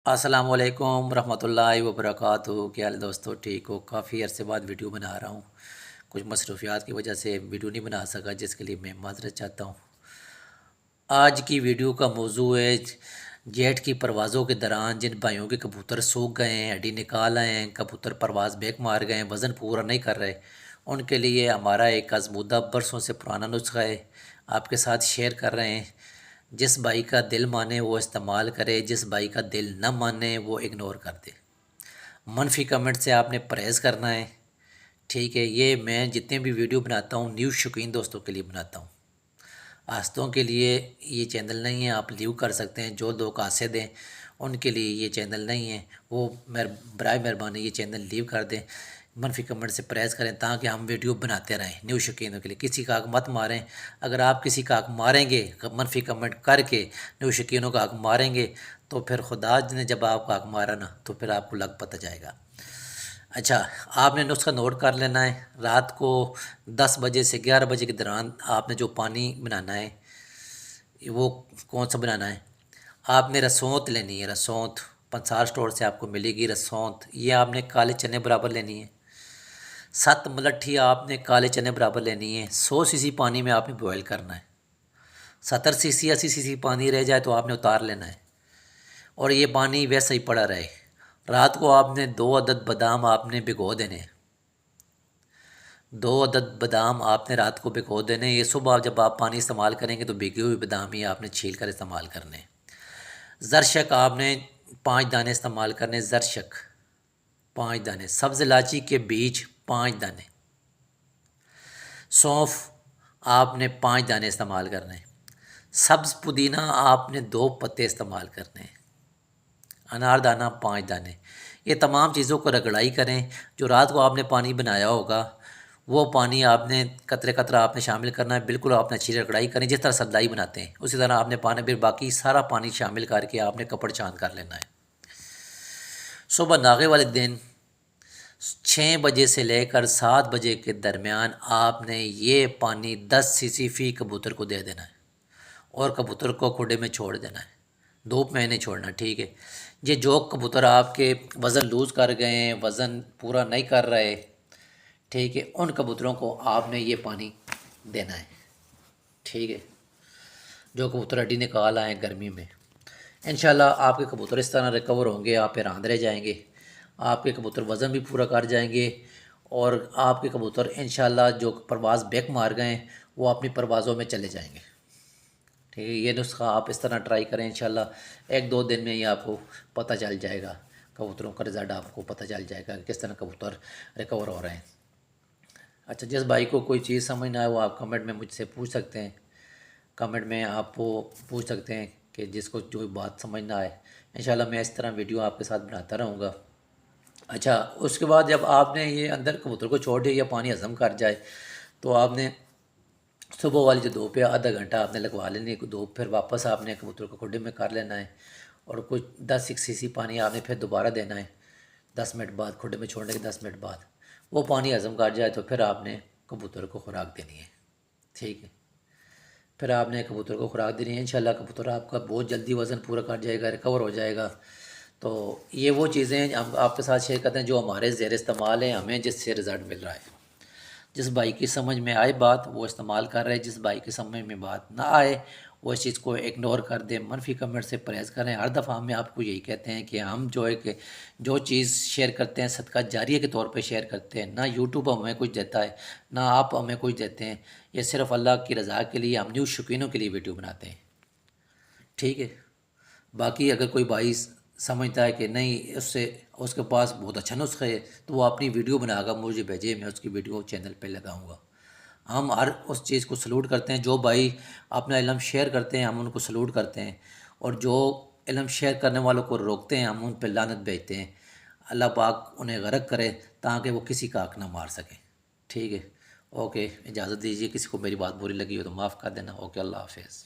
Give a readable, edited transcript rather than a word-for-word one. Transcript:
السلام علیکم ورحمۃ اللہ وبرکاتہ۔ کیا حال ہے دوستو؟ ٹھیک ہو؟ کافی عرصے بعد ویڈیو بنا رہا ہوں، کچھ مصروفیات کی وجہ سے ویڈیو نہیں بنا سکا، جس کے لیے میں معذرت چاہتا ہوں۔ آج کی ویڈیو کا موضوع ہے جیٹ کی پروازوں کے دوران جن بھائیوں کے کبوتر سوکھ گئے ہیں، ہڈی نکال آئے ہیں، کبوتر پرواز بیک مار گئے ہیں، وزن پورا نہیں کر رہے، ان کے لیے ہمارا ایک آزمودہ برسوں سے پرانا نسخہ ہے، آپ کے ساتھ شیئر کر رہے ہیں۔ جس بھائی کا دل مانے وہ استعمال کرے، جس بھائی کا دل نہ مانے وہ اگنور کر دے۔ منفی کمنٹ سے آپ نے پرہیز کرنا ہے، ٹھیک ہے؟ یہ میں جتنے بھی ویڈیو بناتا ہوں نیوز شوقین دوستوں کے لیے بناتا ہوں، آستوں کے لیے یہ چینل نہیں ہے۔ آپ لیو کر سکتے ہیں، جو لوگ قاصد ہیں ان کے لیے یہ چینل نہیں ہے، وہ برائے مہربانی یہ چینل لیو کر دیں۔ منفی کمنٹ سے پرہیز کریں تاکہ ہم ویڈیو بناتے رہیں نیوز شوقینوں کے لیے۔ کسی کا حق مت ماریں، اگر آپ کسی کا حق ماریں گے منفی کمنٹ کر کے، نیوز شوقینوں کا حق ماریں گے، تو پھر خدا نے جب آپ کا حق مارا نا تو پھر آپ کو لگ پتہ جائے گا۔ اچھا، آپ نے نسخہ نوٹ کر لینا ہے۔ رات کو 10 بجے سے 11 بجے کے دوران آپ نے جو پانی بنانا ہے وہ کون سا بنانا ہے؟ آپ نے رسوت لینی ہے، رسوت پنسار سٹور سے آپ کو ملے گی رسوت، یہ آپ نے کالے چنے برابر لینی ہے۔ 7 ملٹھی آپ نے کالے چنے برابر لینی ہے۔ 100 سی سی پانی میں آپ نے بوائل کرنا ہے۔ 70 سی سی 80 سی سی پانی رہ جائے تو آپ نے اتار لینا ہے، اور یہ پانی ویسا ہی پڑا رہے۔ رات کو آپ نے 2 عدد بادام آپ نے بھگو دینے ہیں، 2 عدد بادام آپ نے رات کو بھگو دینے ہیں۔ یہ صبح جب آپ پانی استعمال کریں گے تو بھیگے ہوئے بادام ہی آپ نے چھیل کر استعمال کرنے ہیں۔ زرشک آپ نے 5 دانے استعمال کرنے، زرشک 5 دانے، سبز الائچی کے بیج 5 دانے، سونف آپ نے 5 دانے استعمال کرنے ہیں، سبز پودینہ آپ نے 2 پتے استعمال کرنے ہیں، انار دانہ 5 دانے۔ یہ تمام چیزوں کو رگڑائی کریں۔ جو رات کو آپ نے پانی بنایا ہوگا وہ پانی آپ نے قطرے قطرہ آپ نے شامل کرنا ہے، بالکل آپ نے اچھی رگڑائی کریں جس طرح سردائی بناتے ہیں اسی طرح آپ نے پانی، پھر باقی سارا پانی شامل کر کے آپ نے کپڑ چاند کر لینا ہے۔ صبح ناغے والے دن 6 بجے سے لے کر 7 بجے کے درمیان آپ نے یہ پانی 10 سی سی فی کبوتر کو دے دینا ہے، اور کبوتر کو کھڈے میں چھوڑ دینا ہے، دھوپ میں نہیں چھوڑنا، ٹھیک ہے؟ یہ جو کبوتر آپ کے وزن لوز کر گئے ہیں، وزن پورا نہیں کر رہے، ٹھیک ہے، ان کبوتروں کو آپ نے یہ پانی دینا ہے، ٹھیک ہے؟ جو کبوتر ہڈی نکال آئیں گرمی میں، انشاءاللہ آپ کے کبوتر اس طرح ریکور ہوں گے، آپ حیران رہ جائیں گے، آپ کے کبوتر وزن بھی پورا کر جائیں گے، اور آپ کے کبوتر انشاءاللہ جو پرواز بیک مار گئے ہیں وہ اپنی پروازوں میں چلے جائیں گے، ٹھیک ہے؟ یہ نسخہ آپ اس طرح ٹرائی کریں، انشاءاللہ 1-2 دن میں ہی آپ کو پتہ چل جائے گا، کبوتروں کا رزلٹ آپ کو پتہ چل جائے گا کہ کس طرح کبوتر ریکور ہو رہے ہیں۔ اچھا، جس بھائی کو کوئی چیز سمجھ نہ آئے وہ آپ کمنٹ میں مجھ سے پوچھ سکتے ہیں، کمنٹ میں آپ وہ پوچھ سکتے ہیں کہ جس کو جو بات سمجھ نہ آئے، انشاءاللہ میں اس طرح ویڈیو آپ کے ساتھ بناتا رہوں گا۔ اچھا، اس کے بعد جب آپ نے یہ اندر کبوتر کو چھوڑ دیا یا پانی ہضم کر جائے تو آپ نے صبح والی جو دھوپ ہے آدھا گھنٹہ آپ نے لگوا لینی ہے دھوپ، پھر واپس آپ نے کبوتر کو کھڈے میں کر لینا ہے، اور کچھ 10 سی سی پانی آپ نے پھر دوبارہ دینا ہے 10 منٹ بعد، کھڈے میں چھوڑنے کے 10 منٹ بعد۔ وہ پانی ہضم کر جائے تو پھر آپ نے کبوتر کو خوراک دینی ہے، ٹھیک ہے؟ پھر آپ نے کبوتر کو خوراک دینی ہے، انشاءاللہ کبوتر آپ کا بہت جلدی وزن پورا کر جائے گا، ریکور ہو جائے گا۔ تو یہ وہ چیزیں ہم آپ کے ساتھ شیئر کرتے ہیں جو ہمارے زیر استعمال ہیں، ہمیں جس سے رزلٹ مل رہا ہے۔ جس بھائی کی سمجھ میں آئے بات وہ استعمال کر رہے، جس بھائی کی سمجھ میں بات نہ آئے وہ اس چیز کو اگنور کر دیں، منفی کمنٹ سے پرہیز کریں۔ ہر دفعہ ہم آپ کو یہی کہتے ہیں کہ ہم جو ہے کہ جو چیز شیئر کرتے ہیں صدقہ جاریہ کے طور پہ شیئر کرتے ہیں، نہ یوٹیوب ہمیں کچھ دیتا ہے نہ آپ ہمیں کچھ دیتے ہیں، یہ صرف اللہ کی رضا کے لیے ہم نیوز شوقینوں کے لیے ویڈیو بناتے ہیں، ٹھیک ہے؟ باقی اگر کوئی بھائی سمجھتا ہے کہ نہیں اس کے پاس بہت اچھا نسخہ ہے تو وہ اپنی ویڈیو بنا کر مجھے بھیجے، میں اس کی ویڈیو چینل پہ لگاؤں گا۔ ہم ہر اس چیز کو سلوٹ کرتے ہیں، جو بھائی اپنا علم شیئر کرتے ہیں ہم ان کو سلوٹ کرتے ہیں، اور جو علم شیئر کرنے والوں کو روکتے ہیں ہم ان پہ لعنت بھیجتے ہیں۔ اللہ پاک انہیں غرق کرے تاکہ وہ کسی کا حق نہ مار سکیں، ٹھیک ہے؟ اوکے، اجازت دیجیے، کسی کو میری بات بری لگی ہو تو معاف کر دینا۔ اوکے، اللہ حافظ۔